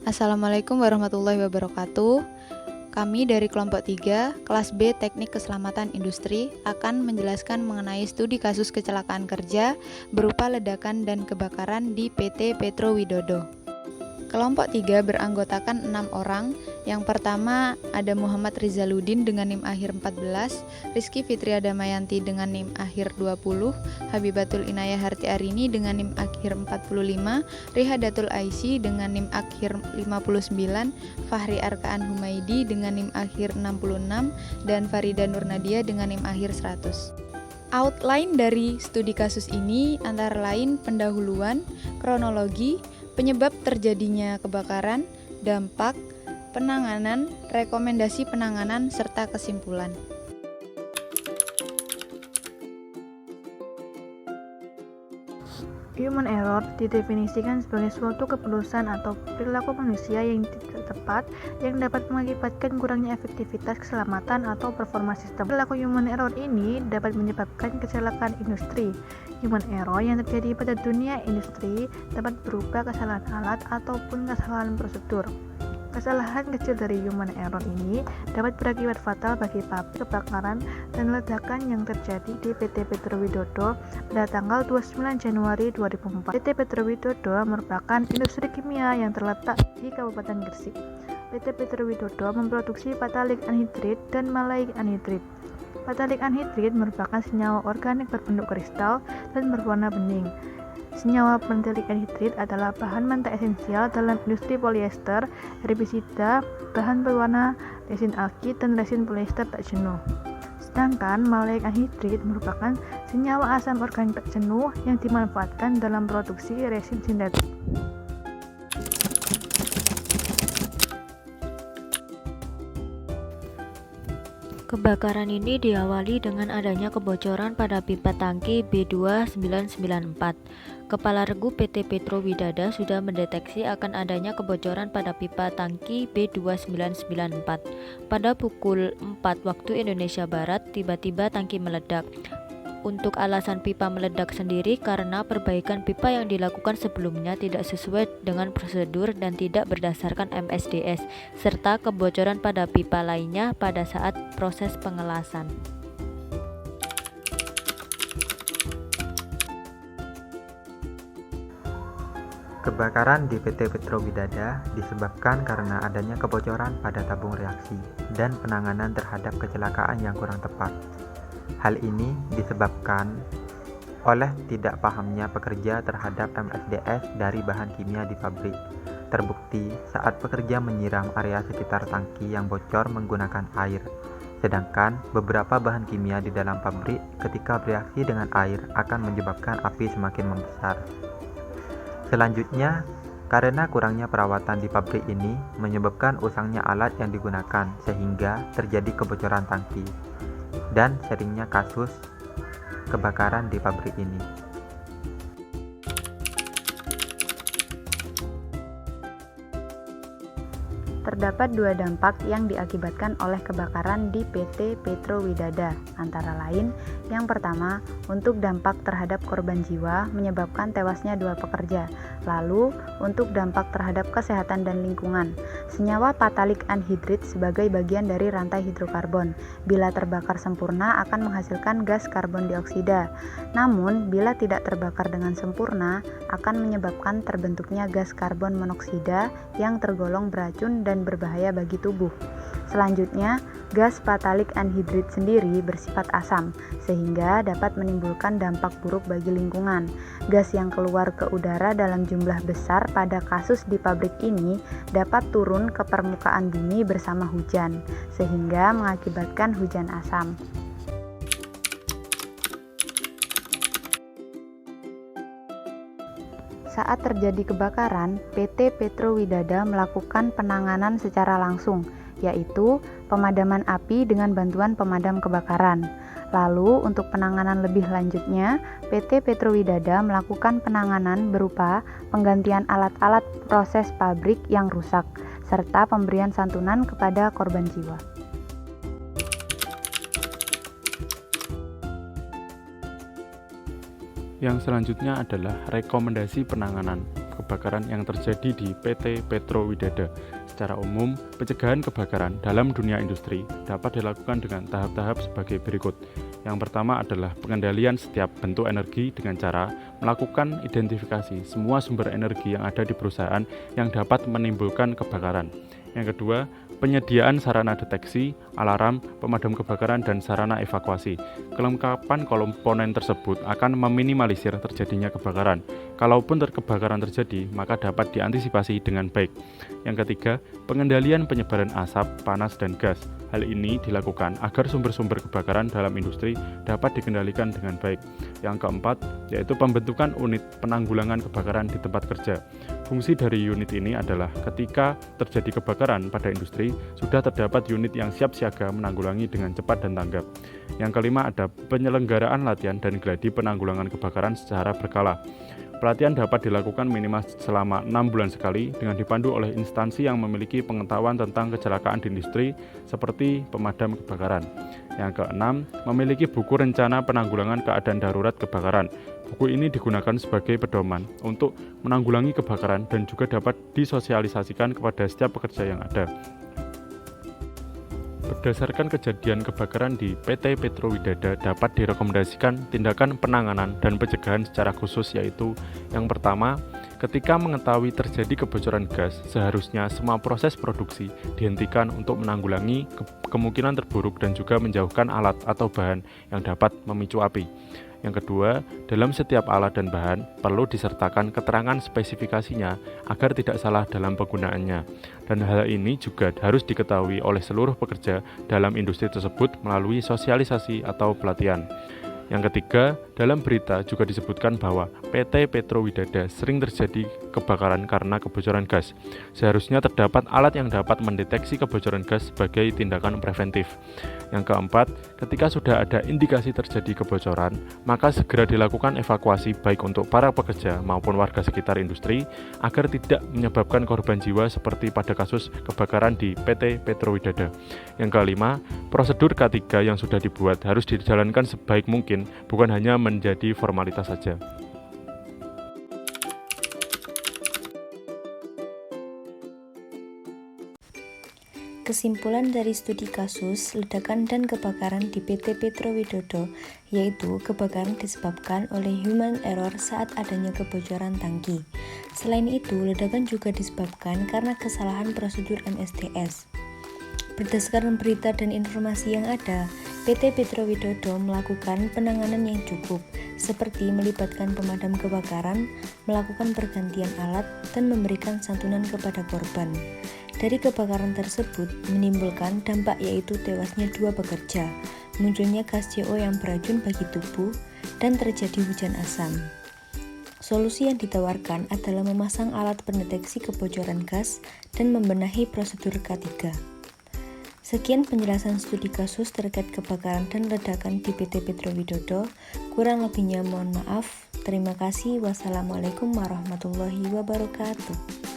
Assalamualaikum warahmatullahi wabarakatuh. Kami dari kelompok 3, kelas B Teknik Keselamatan Industri akan menjelaskan mengenai studi kasus kecelakaan kerja berupa ledakan dan kebakaran di PT Petro Widodo. Kelompok 3 beranggotakan 6 orang. Yang pertama ada Muhammad Rizaludin dengan NIM akhir 14, Rizky Fitria Damayanti dengan NIM akhir 20, Habibatul Inayah Harti Arini dengan NIM akhir 45, Rihadatul Aisy dengan NIM akhir 59, Fahri Arkaan Humaidi dengan NIM akhir 66, dan Farida Nurnadia dengan NIM akhir 100. Outline dari studi kasus ini antara lain pendahuluan, kronologi, penyebab terjadinya kebakaran, dampak, penanganan, rekomendasi penanganan, serta kesimpulan. Human error didefinisikan sebagai suatu keputusan atau perilaku manusia yang tidak tepat yang dapat mengakibatkan kurangnya efektivitas, keselamatan, atau performa sistem. Perilaku human error ini dapat menyebabkan kecelakaan industri. Human error yang terjadi pada dunia industri dapat berupa kesalahan alat ataupun kesalahan prosedur. Kesalahan kecil dari human error ini dapat berakibat fatal bagi pabrik kebakaran dan ledakan yang terjadi di PT Petro Widodo pada tanggal 29 Januari 2004. PT Petro Widodo merupakan industri kimia yang terletak di Kabupaten Gresik. PT Petro Widodo memproduksi fatalik anhidrit dan maleic anhidrit. Fatalik anhidrit merupakan senyawa organik berbentuk kristal dan berwarna bening. Senyawa pentalik anhidrit adalah bahan mentah esensial dalam industri polyester, herbisida, bahan berwarna, resin alkid, dan resin polyester tak jenuh. Sedangkan maleic anhidrit merupakan senyawa asam organik tak jenuh yang dimanfaatkan dalam produksi resin sintetik. Kebakaran ini diawali dengan adanya kebocoran pada pipa tangki B2994. Kepala Regu PT Petro Widada sudah mendeteksi akan adanya kebocoran pada pipa tangki B2994. Pada pukul 4 waktu Indonesia Barat, tiba-tiba tangki meledak. Untuk alasan pipa meledak sendiri karena perbaikan pipa yang dilakukan sebelumnya tidak sesuai dengan prosedur dan tidak berdasarkan MSDS, serta kebocoran pada pipa lainnya pada saat proses pengelasan. Kebakaran di PT Petro Widada disebabkan karena adanya kebocoran pada tabung reaksi dan penanganan terhadap kecelakaan yang kurang tepat. Hal ini disebabkan oleh tidak pahamnya pekerja terhadap MSDS dari bahan kimia di pabrik. Terbukti saat pekerja menyiram area sekitar tangki yang bocor menggunakan air, sedangkan beberapa bahan kimia di dalam pabrik ketika bereaksi dengan air akan menyebabkan api semakin membesar. Selanjutnya, karena kurangnya perawatan di pabrik ini menyebabkan usangnya alat yang digunakan sehingga terjadi kebocoran tangki dan seringnya kasus kebakaran di pabrik ini. Terdapat dua dampak yang diakibatkan oleh kebakaran di PT Petro Widada, antara lain, yang pertama, untuk dampak terhadap korban jiwa menyebabkan tewasnya 2 pekerja. Lalu, untuk dampak terhadap kesehatan dan lingkungan, senyawa fatalik anhidrit sebagai bagian dari rantai hidrokarbon. Bila terbakar sempurna akan menghasilkan gas karbon dioksida. Namun, bila tidak terbakar dengan sempurna, akan menyebabkan terbentuknya gas karbon monoksida yang tergolong beracun dan berbahaya bagi tubuh. Selanjutnya, gas fatalik anhidrit sendiri bersifat asam, sehingga dapat menimbulkan dampak buruk bagi lingkungan. Gas yang keluar ke udara dalam jumlah besar pada kasus di pabrik ini dapat turun ke permukaan bumi bersama hujan, sehingga mengakibatkan hujan asam. Saat terjadi kebakaran, PT Petro Widada melakukan penanganan secara langsung, yaitu pemadaman api dengan bantuan pemadam kebakaran. Lalu, untuk penanganan lebih lanjutnya, PT Petro Widada melakukan penanganan berupa penggantian alat-alat proses pabrik yang rusak, serta pemberian santunan kepada korban jiwa. Yang selanjutnya adalah rekomendasi penanganan. kebakaran yang terjadi di PT Petro Widada. Secara umum, pencegahan kebakaran dalam dunia industri dapat dilakukan dengan tahap-tahap sebagai berikut. Yang pertama adalah pengendalian setiap bentuk energi dengan cara melakukan identifikasi semua sumber energi yang ada di perusahaan yang dapat menimbulkan kebakaran. Yang kedua, penyediaan sarana deteksi, alarm, pemadam kebakaran, dan sarana evakuasi. Kelengkapan komponen tersebut akan meminimalisir terjadinya kebakaran. Kalaupun kebakaran terjadi, maka dapat diantisipasi dengan baik. Yang ketiga, pengendalian penyebaran asap, panas, dan gas. Hal ini dilakukan agar sumber-sumber kebakaran dalam industri dapat dikendalikan dengan baik. Yang keempat, yaitu pembentukan unit penanggulangan kebakaran di tempat kerja. Fungsi dari unit ini adalah ketika terjadi kebakaran pada industri, sudah terdapat unit yang siap siaga menanggulangi dengan cepat dan tanggap. Yang kelima, ada penyelenggaraan latihan dan gladi penanggulangan kebakaran secara berkala. Pelatihan dapat dilakukan minimal selama 6 bulan sekali dengan dipandu oleh instansi yang memiliki pengetahuan tentang kecelakaan di industri seperti pemadam kebakaran. Yang keenam, memiliki buku rencana penanggulangan keadaan darurat kebakaran. Buku ini digunakan sebagai pedoman untuk menanggulangi kebakaran dan juga dapat disosialisasikan kepada setiap pekerja yang ada. Berdasarkan kejadian kebakaran di PT Petro Widada dapat direkomendasikan tindakan penanganan dan pencegahan secara khusus, yaitu yang pertama, ketika mengetahui terjadi kebocoran gas, seharusnya semua proses produksi dihentikan untuk menanggulangi kemungkinan terburuk dan juga menjauhkan alat atau bahan yang dapat memicu api. Yang kedua, dalam setiap alat dan bahan perlu disertakan keterangan spesifikasinya agar tidak salah dalam penggunaannya. Dan hal ini juga harus diketahui oleh seluruh pekerja dalam industri tersebut melalui sosialisasi atau pelatihan. Yang ketiga, dalam berita juga disebutkan bahwa PT Petro Widada sering terjadi kebakaran karena kebocoran gas. Seharusnya terdapat alat yang dapat mendeteksi kebocoran gas sebagai tindakan preventif. Yang keempat, ketika sudah ada indikasi terjadi kebocoran, maka segera dilakukan evakuasi baik untuk para pekerja maupun warga sekitar industri agar tidak menyebabkan korban jiwa seperti pada kasus kebakaran di PT Petro Widada. Yang kelima, prosedur K3 yang sudah dibuat harus dijalankan sebaik mungkin, bukan hanya menjadi formalitas saja. Kesimpulan dari studi kasus ledakan dan kebakaran di PT Petro Widada yaitu kebakaran disebabkan oleh human error saat adanya kebocoran tangki. Selain itu, ledakan juga disebabkan karena kesalahan prosedur MSDS. Berdasarkan berita dan informasi yang ada, PT Petro Widada melakukan penanganan yang cukup, seperti melibatkan pemadam kebakaran, melakukan pergantian alat, dan memberikan santunan kepada korban. Dari kebakaran tersebut menimbulkan dampak yaitu tewasnya 2 pekerja, munculnya gas CO yang beracun bagi tubuh, dan terjadi hujan asam. Solusi yang ditawarkan adalah memasang alat pendeteksi kebocoran gas dan membenahi prosedur K3. Sekian penjelasan studi kasus terkait kebakaran dan ledakan di PT Petro Widada. Kurang lebihnya mohon maaf. Terima kasih. Wassalamualaikum warahmatullahi wabarakatuh.